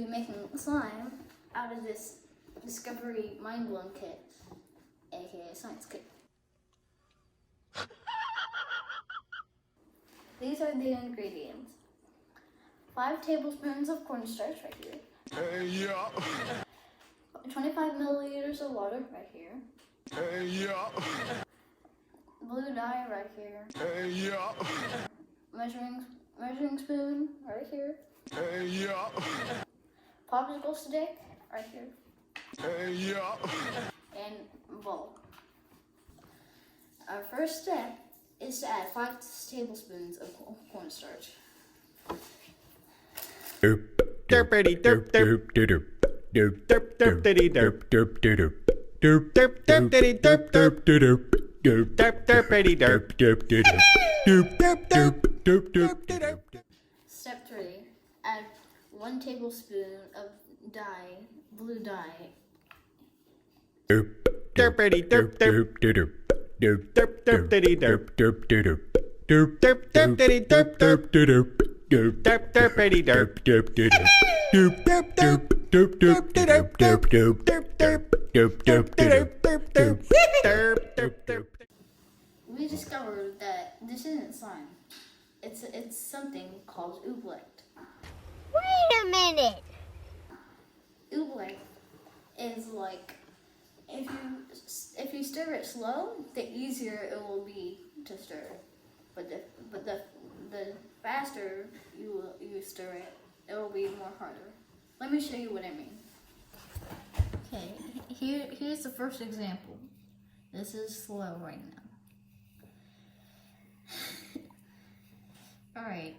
be making slime out of this Discovery Mind Blown kit, aka Science Kit. These are the ingredients. 5 tablespoons of cornstarch right here. Yeah. 25 milliliters of water right here. Yeah. Blue dye right here. Yeah. Measuring spoon right here. Yeah. Popsicle stick right here. Yeah. And bowl. Our first step is to add 5 tablespoons of cornstarch. Derpity derp derp derp derp derp derpity derp derp derp derp derp derpity derp derp derp derp derp derpity derp derp derp derp derp derp derp derp. Step 3. Add 1 tablespoon of dye, blue dye. Derpity derp derp derp derp derp derpity derp derp derp derp derp derpity derp derp derp derp derp derpity derp derp derp derp derp derp derp derp derp derp derp derp derp derp derp derp derp derp. We discovered that this isn't slime. It's something called oobleck. Wait a minute! Oobleck is like if you stir it slow, the easier it will be to stir. But the faster you stir it, it will be more harder. Let me show you what I mean. Okay, here's the first example. This is slow right now. Alright,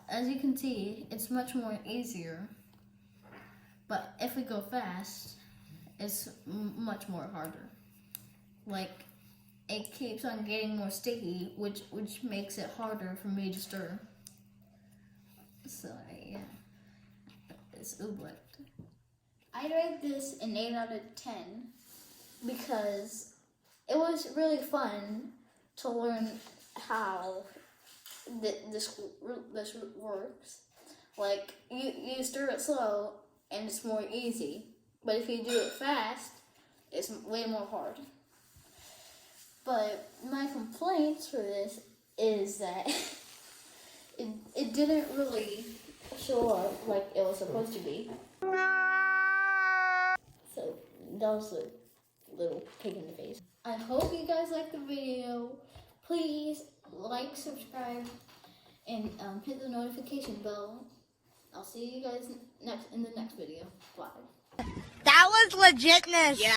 as you can see, it's much more easier, but if we go fast, it's much more harder. Like, it keeps on getting more sticky, which makes it harder for me to stir. So, yeah, it's oobleck. I rate this an 8 out of 10 because it was really fun to learn how this works. Like, you stir it slow and it's more easy, but if you do it fast, it's way more hard. But my complaints for this is that it didn't really show up like it was supposed to be. So that was a little kick in the face. I hope you guys liked the video. Please like, subscribe, and hit the notification bell. I'll see you guys in the next video. Bye. That was legitness! Yeah.